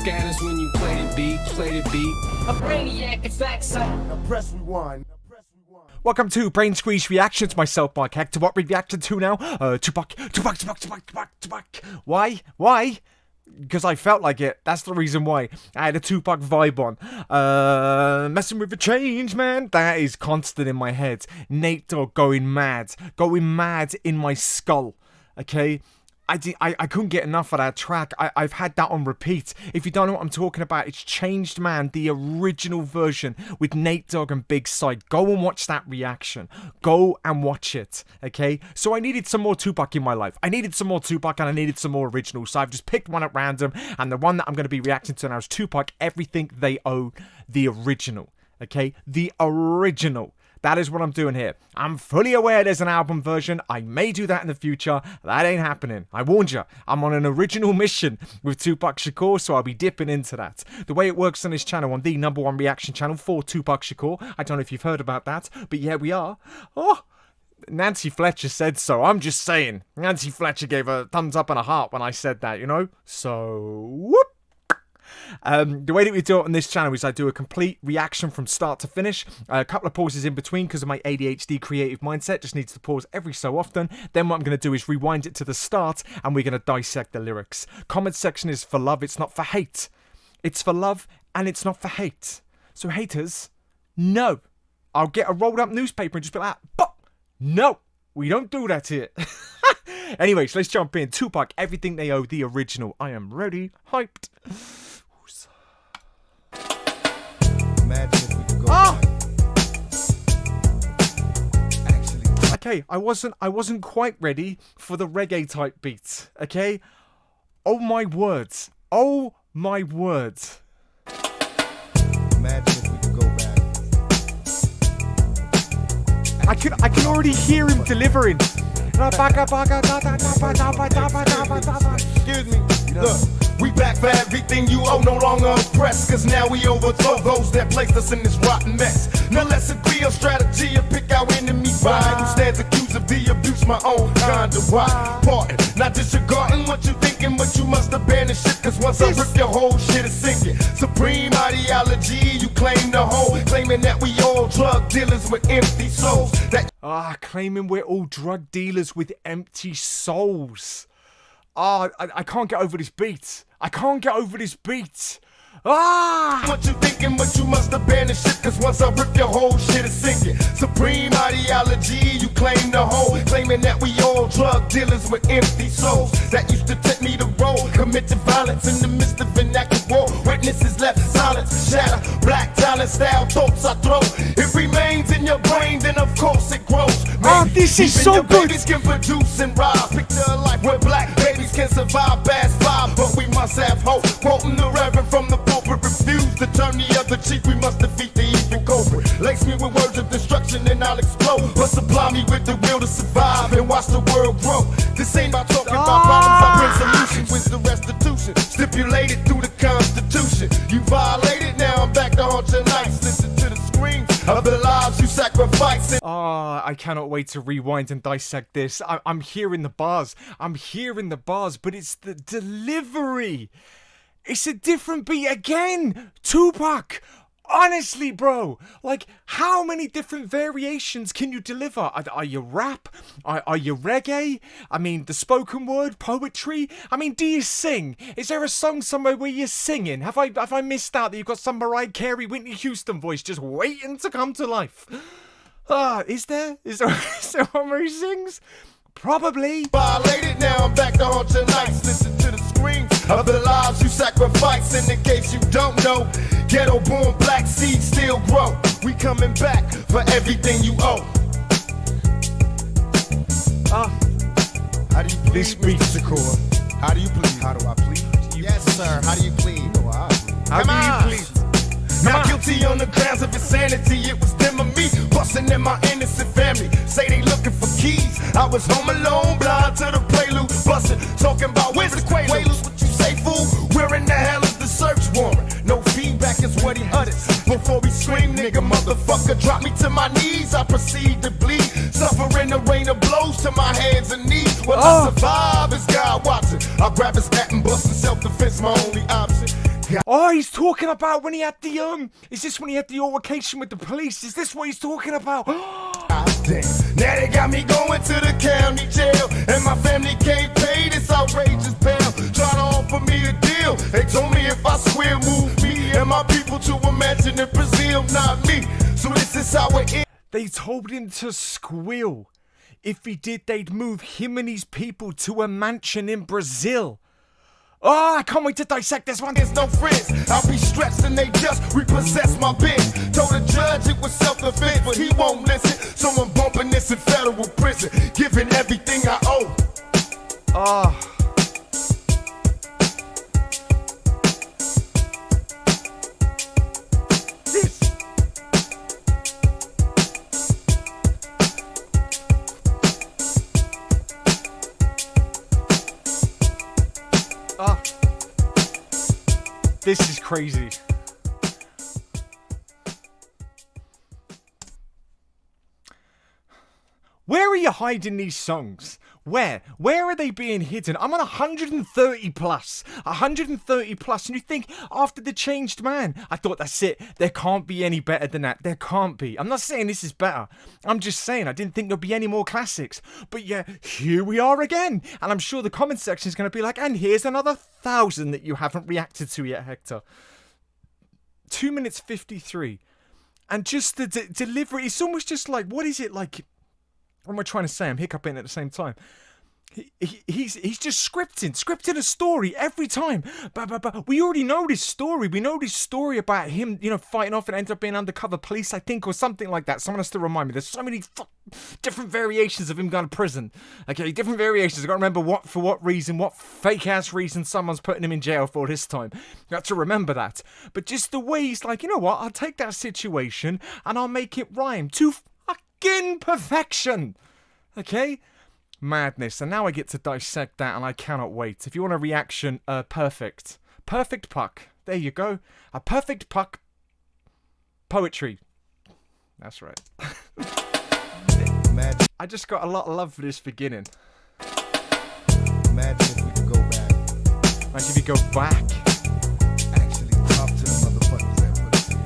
scatters when you play the beat, A brainiac, in fact, Now press rewind. Welcome to Brain Squeeze Reactions. Myself, Mark Hector. What we reacted to now? Tupac. Why? Because I felt like it. That's the reason why. I had a Tupac vibe on. Messing with the change, man. That is constant in my head. Nate Dogg going mad in my skull. Okay. I couldn't get enough of that track. I've had that on repeat. If you don't know what I'm talking about, it's Changed Man, the original version with Nate Dogg and Big Sight. Go and watch that reaction. Go and watch it, okay? So I needed some more Tupac in my life. I needed some more Tupac and I needed some more originals. So I've just picked one at random, and the one that I'm going to be reacting to now is Tupac, Everything They Owe, the original, okay? The original. That is what I'm doing here. I'm fully aware there's an album version. I may do that in the future. That ain't happening. I warned you. I'm on an original mission with Tupac Shakur, so I'll be dipping into that. The way it works on this channel, on the #1 reaction channel for Tupac Shakur. I don't know if you've heard about that, but yeah, we are. Oh, Nancy Fletcher said so. I'm just saying. Nancy Fletcher gave a thumbs up and a heart when I said that, you know? So, whoop. The way that we do it on this channel is I do a complete reaction from start to finish, a couple of pauses in between because of my ADHD creative mindset, just needs to pause every so often. Then what I'm going to do is rewind it to the start and we're going to dissect the lyrics. Comment section is for love, it's not for hate. It's for love and it's not for hate. So haters, no. I'll get a rolled up newspaper and just be like, but no, we don't do that here. Anyways, let's jump in. Tupac, Everything They Owe, the original. I am ready, hyped. Imagine if we could go back. Actually, okay, I wasn't quite ready for the reggae type beats. Okay, oh my words, oh my words. imagine if we could go back. I can already hear him delivering. Excuse me. Look, we back for everything you owe, no longer oppressed. Cause now we overthrow those that placed us in this rotten mess. Now let's agree on strategy and pick our enemy by who stands accused of the abuse, my own kind of why. Parting, not disregarding what you thinking, but you must abandon shit. Cause once I rip your whole shit is sinking. Supreme ideology, you claim the whole, claiming that we all drug dealers with empty souls. That Claiming we're all drug dealers with empty souls. I can't get over this beat. I can't get over this beat. what you thinking, but you must abandon shit. Cause once I rip your whole shit is sinking. Supreme ideology, you claim the whole, claiming that we all drug dealers with empty souls. That used to take me to roll, committed violence in the midst of an active war. Witnesses left silence to shatter. Black talent style thoughts I throw. It remains in your brain, then of course it grows. This is so good. Babies can produce and rise. Picture a life where black babies can survive past 5, but we must have hope. Quoting the reverend from the pulpit, refuse to turn the other cheek. We must defeat the evil culprit. Lace me with words of destruction and I'll explode. But supply me with the will to survive and watch the world grow. This ain't about talking about problems, I bring solutions with the restitution stipulated through the Constitution. You violated, now I'm back to haunt your nights. Listen to the screams of the lives you sacrifice. I cannot wait to rewind and dissect this. I'm hearing the bars. But it's the delivery. It's a different beat again. Tupac. Honestly, bro. Like, how many different variations can you deliver? Are you rap? Are you reggae? I mean, the spoken word, poetry? I mean, do you sing? Is there a song somewhere where you're singing? Have I missed out that you've got some Mariah Carey, Whitney Houston voice just waiting to come to life? Is there? Is there one where he sings? Probably. Violated, now I'm back to haunt your nights. Listen to the screams of the lives you sacrifice. And in case you don't know, ghetto born black seeds still grow. We coming back for everything you owe. How do you plead, This beat's the core. How do you plead? How do I plead? Yes, sir. How do you plead? You know I plead. How do you plead? Not guilty on the grounds of insanity. It was them or me, busting in my innocent family. Say they looking for keys. I was home alone, blind to the prelude, busting, talking about where's the Quaaludes? What you say, fool? Where in the hell is the search warrant? No feedback is what he uttered. Before we scream, nigga, motherfucker, drop me to my knees. I proceed to bleed, suffering a rain of blows to my hands and knees. Will I survive? Is God watching? I grab his bat and bust in self-defense, my only option. Oh, he's talking about when he had the is this when he had the altercation with the police? Is this what he's talking about? Damn. Now they got me going to the county jail, and my family can't pay this outrageous bail. Try to offer me a deal. They told me if I swear, move me and my people to a mansion in Brazil, not me. So this is how it is. They told him to squeal. If he did, they'd move him and his people to a mansion in Brazil. Oh, I can't wait to dissect this one. There's no friends. I'll be stressed and they just repossess my bitch. Told the judge it was self-defense, but he won't listen. So I'm bumping this in federal prison, giving everything I owe. Ah. This is crazy. Where are you hiding these songs? Where? Where are they being hidden? I'm on 130 plus. 130 plus. And you think, after The Changed Man, I thought that's it. There can't be any better than that. There can't be. I'm not saying this is better. I'm just saying I didn't think there'd be any more classics. But yeah, here we are again. And I'm sure the comment section is going to be like, and here's another 1,000 that you haven't reacted to yet, Hector. 2 minutes 53. And just the delivery, it's almost just like, what is it like? What am I trying to say? I'm hiccuping at the same time. He's just scripting a story every time. But we already know this story. We know this story about him, you know, fighting off and ends up being undercover police, I think, or something like that. Someone has to remind me. There's so many different variations of him going to prison. Okay, different variations. I got to remember for what reason, what fake ass reason someone's putting him in jail for this time. Got to remember that. But just the way he's like, you know what? I'll take that situation and I'll make it rhyme to fucking perfection. Okay? Madness. And now I get to dissect that and I cannot wait. If you want a reaction, perfect. Perfect puck. There you go. A perfect puck. Poetry. That's right. I just got a lot of love for this beginning. Imagine if we could go back. Imagine if you go back. Actually talk to the motherfuckers that put us here.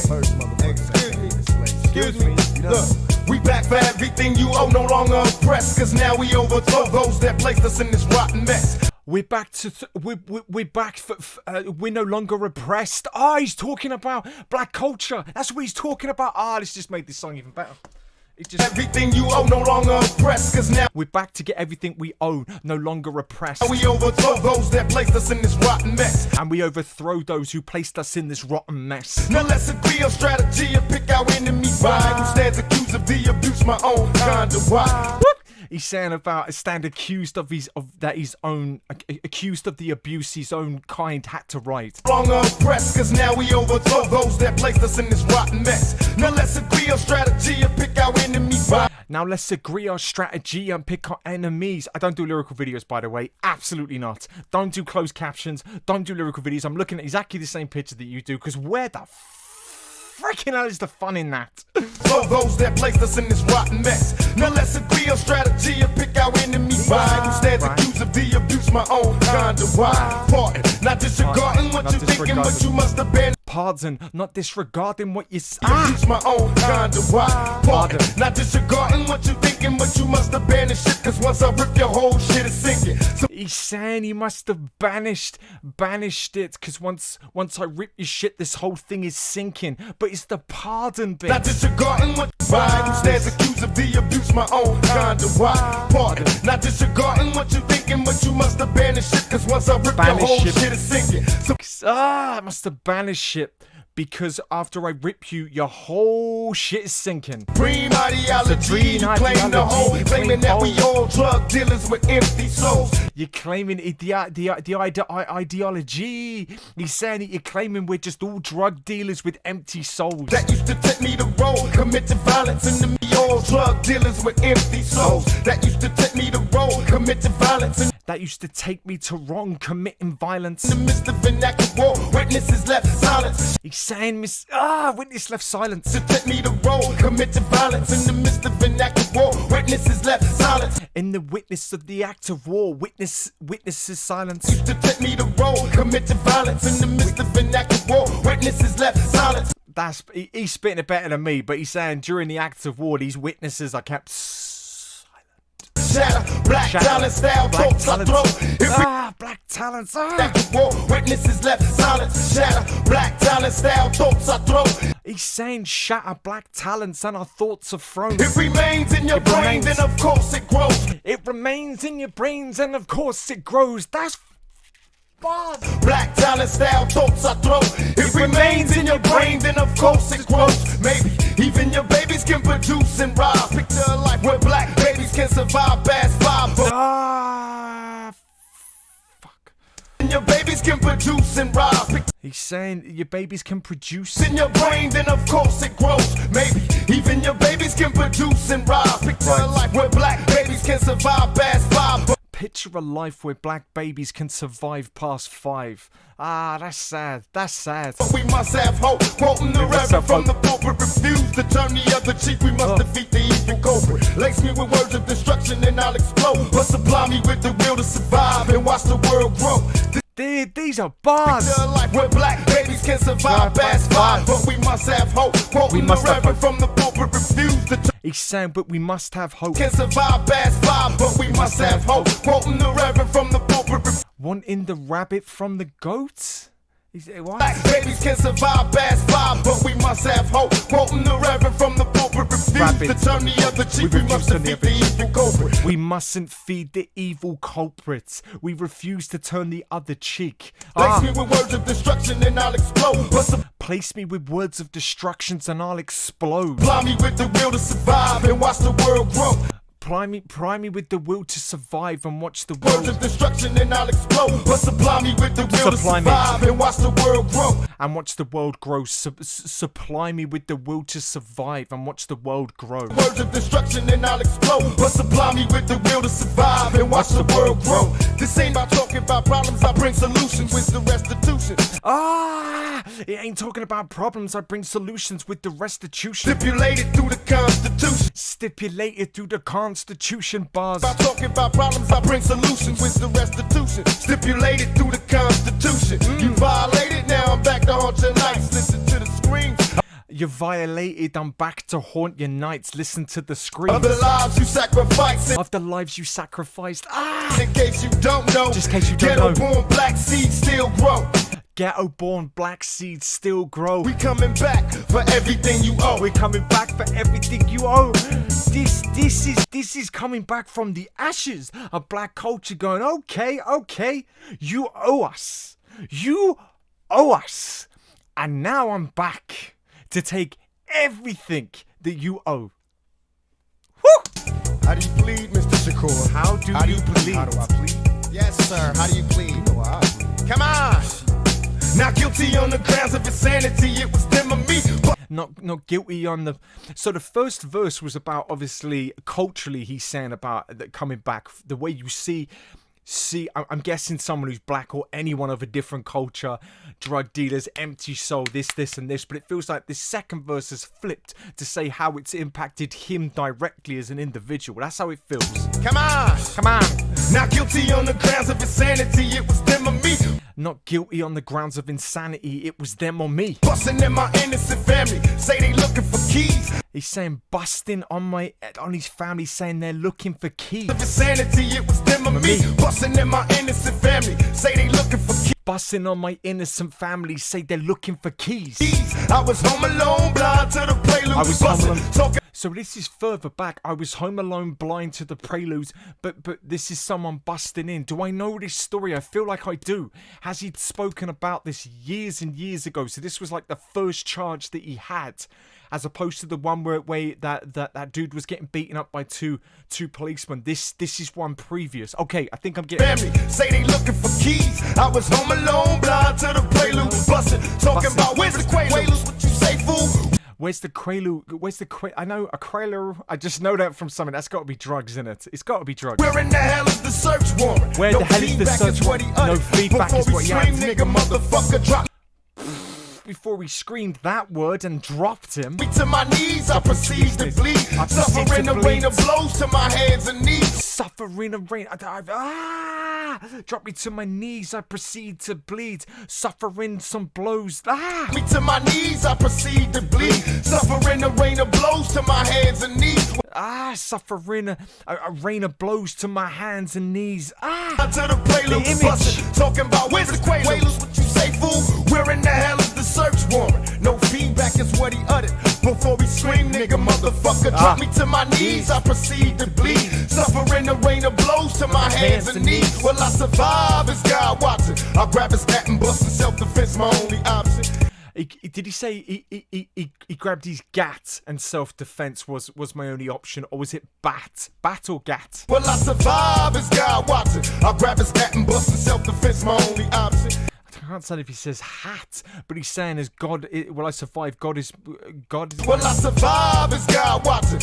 First motherfuckers. Excuse me. Look. We back for everything you owe, no longer oppressed, cause now we overthrow those that placed us in this rotten mess. We're back to, we're back for, we're no longer oppressed. Ah, he's talking about black culture. That's what he's talking about. Ah, this just made this song even better. It's just everything you owe, no longer oppressed, cause now we're back to get everything we own, no longer oppressed. We overthrow those that placed us in this rotten mess. And we overthrow those who placed us in this rotten mess. Now let's agree on strategy and pick our enemies by who stands accused of the abuse, my own kind of why. He's saying about stand accused of his own accused of the abuse his own kind had to write. Longer oppressed, cause now we overthrow those that placed us in this rotten mess. Now let's agree on strategy and pick our enemies by. Now let's agree on strategy and pick our enemies. I don't do lyrical videos, by the way. Absolutely not. Don't do closed captions. Don't do lyrical videos. I'm looking at exactly the same picture that you do, because where the freaking hell is the fun in that? For those that placed us in this rotten mess. Now let's agree on strategy and pick our enemies by who stands accused of the abuse, my own kind of why. Pardon, not disregarding what you're thinking, but you must have been. Pardon, not disregarding what you say. Abuse, my own kind of why. Pardon, not disregarding what you're thinking, but you must have banished shit, cause once I rip your whole shit is sinking. So he's saying he must have banished it, cause once I rip your shit, this whole thing is sinking. But it's the pardon bit. Not disregarding what who stands accused of the abuse, my own kind of why. Pardon, not disregarding what you're thinking, but you must have banished shit, cause once I rip your whole shit is sinking. So I must have banished shit. Because after I rip you, your whole shit is sinking. Dream ideology, you claim the whole, claiming that we all drug dealers with empty souls. You're claiming the ideology. He's saying that you're claiming we're just all drug dealers with empty souls. That used to take me to roll, committed violence, and me all drug dealers with empty souls. That used to take me to roll, committed violence, and that used to take me to wrong, committing violence. In the midst of vernacular war, witnesses left silence. He's saying, witness left silence. To take me to roll, committed violence. In the midst of vernacular war, witnesses left silence. In the witness of the act of war, witnesses silence. Used to take me to roll, committed violence in the midst of an act of war. Witnesses left silence. He's spitting it better than me, but he's saying during the acts of war, these witnesses are kept silent. Shatter, black talent style, talks I throw. Black talents. Act of war, witnesses left silence. Shatter, black talent style, thoughts I throw. He's saying shatter black talents and our thoughts are thrown. It remains in your brain, then of course it grows. It remains in your brains and of course it grows. That's bars. Black talent style, thoughts I throw. It remains in your brain, then of course it grows. Maybe even your babies can produce and rise. Picture a life where black babies can survive past 5. Fuck. Your babies can produce and rise. He's saying your babies can produce. In your brain, then of course it grows. Maybe even your babies can produce and rise. Picture a life where black babies can survive past 5. Picture a life where black babies can survive past 5. That's sad. That's sad. But we must have hope. Quoting the reverend from the pulpit, refuse to turn the other cheek. We must defeat the evil culprit. Lace me with words of destruction and I'll explode. But supply me with the will to survive and watch the world grow. These are bars. Picture a life where black babies can survive past 5. But we must have hope. Quoting the reverend from the pulpit, refuse to turn. He's saying, but we must have hope. Can survive past 5, but we must have hope. Quoting the reverend from the pulpit. Wanting the rabbit from the goat? What? Black babies can survive past 5, but we must have hope. Quoting the reverend from the pulpit. Refuse to turn the other cheek. We must defeat the evil culprit. We mustn't feed the evil culprits. We refuse to turn the other cheek. Place me with words of destruction and I'll explode. Place me with words of destructions and I'll explode. Supply me with the will to survive and watch the world grow. Pry me with the will to survive and watch the Words world. of destruction and I'll explode. But supply me with the will to survive and watch the world grow. And watch the world grow. Supply me with the will to survive and watch the world grow. Words of destruction and I'll explode. But supply me with the will to survive and watch the world grow. This ain't about talking about problems, I bring solutions with the restitution. It ain't talking about problems, I bring solutions with the restitution. Stipulated through the Constitution. Stipulated through the Constitution bars. About talking about problems, I bring solutions with the restitution. Stipulated through the Constitution. You violated, now I'm back to haunt your nights. Listen to the screams. You violated, I'm back to haunt your nights. Listen to the screams. Of the lives you sacrificed. Of the lives you sacrificed. In case you don't know. Just in case you don't know. Ghetto-born black seeds still grow. Ghetto-born black seeds still grow. We coming back for everything you owe. We're coming back for everything you owe. This is coming back from the ashes of black culture going, okay, you owe us. You owe us. And now I'm back to take everything that you owe. Woo! How do you plead, Mr. Shakur? How do you plead? How do I plead? Yes, sir. How do you plead? Come on. Not guilty on the grounds of insanity. It was them or me. Not guilty on the. So the first verse was about, obviously, culturally, he's saying about that coming back, the way you see, I'm guessing someone who's black or anyone of a different culture, drug dealers, empty soul, this and this, but it feels like this second verse has flipped to say how it's impacted him directly as an individual. That's how it feels. Come on. Not guilty on the grounds of insanity. It was them or me. Not guilty on the grounds of insanity. It was them or me. Busting in my innocent family. Say they looking for keys. He's saying busting on his family, saying they're looking for keys. Of insanity, it was them or me. Busting in my innocent family. Say they looking for keys. Busting on my innocent family, say they're looking for keys. I was home alone, blind to the prelude. I was home alone. So this is further back. I was home alone, blind to the preludes, but this is someone busting in. Do I know this story? I feel like I do. Has he spoken about this years and years ago? So this was like the first charge that he had, as opposed to the one where that dude was getting beaten up by two policemen. This is one previous. Okay, I think I'm getting. Family say they looking for keys. I was home alone, blind to the prelude, busting, talking about where's the quaaludes? What you say, fool? Where's the quaalude? I know a quaalude. I just know that from something. That's got to be drugs in it. It's got to be drugs. Where in the hell is the search warrant? Where the hell is the search warrant? No feedback is what he had. Nigga, motherfucker, drop. before he screamed that word and dropped him. To my knees, I proceed to bleed. Suffering a rain of blows to my hands and knees. Suffering a rain. Drop me to my knees, I proceed to bleed. Suffering some blows. Me to my knees, I proceed to bleed. Suffering a rain of blows to my hands and knees. Suffering a rain of blows to my hands and knees. To the playlist bustin', talking about where's the Quaaludes? What you say, fool? Where in the hell is the search warrant? No feedback is what he uttered before he screamed, nigga, motherfucker. Drop me to my knees, I proceed to bleed. Suffering a rain of blows to my hands and knees. Will I survive? Is God watching? I'll grab his gat and bust in self-defense, my only option. Did he say he grabbed his gat and self-defense was my only option, or was it bat or gat? Will I survive? Is God watching? I'll grab his gat and bust in self-defense, my only option. I can't tell if he says hat, but he's saying as God, will I survive? God is. Will I survive? Is God watching?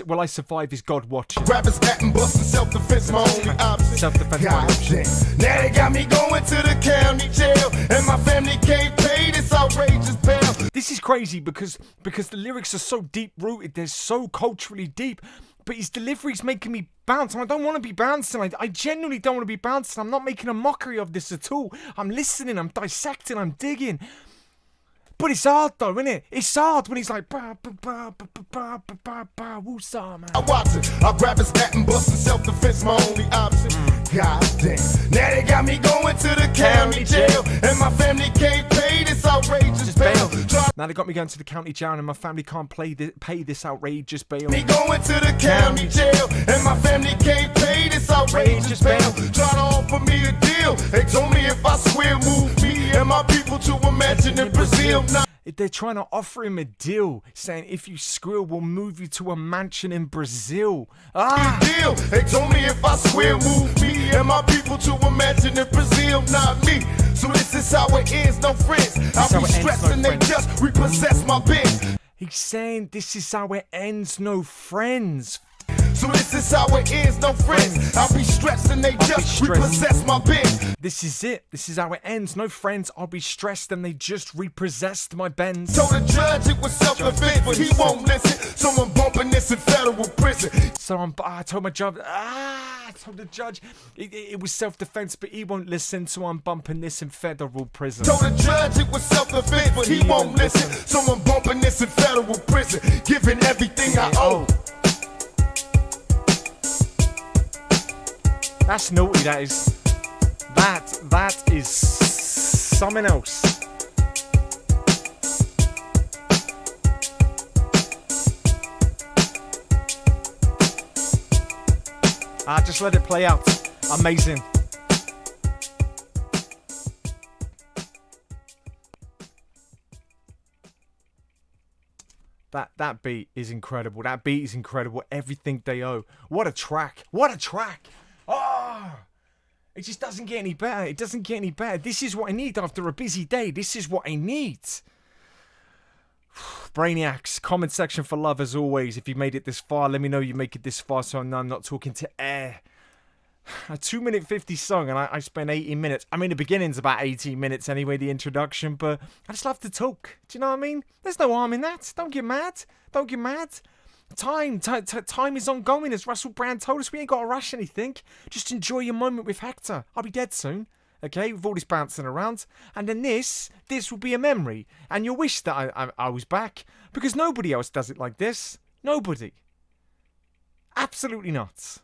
Will I survive? Is God watching? Grab his gat and bust in self-defense, my only option. Self-defense, my option. Now they got me going to the county jail, and my family can't pay this outrageous bail. This is crazy because the lyrics are so deep-rooted, they're so culturally deep, but his delivery's making me bounce, and I don't want to be bouncing. I genuinely don't want to be bouncing. I'm not making a mockery of this at all. I'm listening, I'm dissecting, I'm digging. But it's hard though, isn't it? It's hard when he's like woosah, man. I watch it. I'll grab his gat and bust in self-defense, my only option. God damn. Now they got me going to the county jail, and my family can't pay this outrageous bail. Now they got me going to the county jail, and my family can't pay this outrageous bail. Me going to the county jail, and my family can't pay this outrageous bail. Try to offer me a deal. They told me if I swear, move me and my people to a mansion in Brazil. They're trying to offer him a deal, saying if you squeal, we'll move you to a mansion in Brazil. Deal. They told me if I swear, move me and my people to a mansion in Brazil, not me. So this is how it ends, no friends. I'll be stressed and they just repossess my bitch. He's saying this is how it ends, no friends. So this is how it ends, no friends. I'll be stressed and they just repossess my bitch. This is it. This is how it ends. No friends. I'll be stressed and they just repossessed my Benz. Told the judge it was self-defense, but he won't listen. So I'm bumping this in federal prison. So I told my judge. I told the judge it was self-defense, but he won't listen. So I'm bumping this in federal prison. Told the judge it was self-defense, but he won't listen. So I'm bumping this in federal prison, giving everything I owe. That's naughty, that is. That is something else. Just let it play out. Amazing. That beat is incredible. That beat is incredible. Everything they owe. What a track. What a track. Oh, it just doesn't get any better. It doesn't get any better. This is what I need after a busy day. This is what I need. Brainiacs, comment section for love as always. If you made it this far, let me know you make it this far so I know I'm not talking to air. A 2-minute 50 song and I spent 18 minutes. I mean, the beginning's about 18 minutes anyway, the introduction, but I just love to talk. Do you know what I mean? There's no harm in that. Don't get mad. Don't get mad. Time is ongoing, as Russell Brand told us. We ain't got to rush anything. Just enjoy your moment with Hector. I'll be dead soon, okay, with all this bouncing around. And then this will be a memory. And you'll wish that I was back, because nobody else does it like this. Nobody. Absolutely not.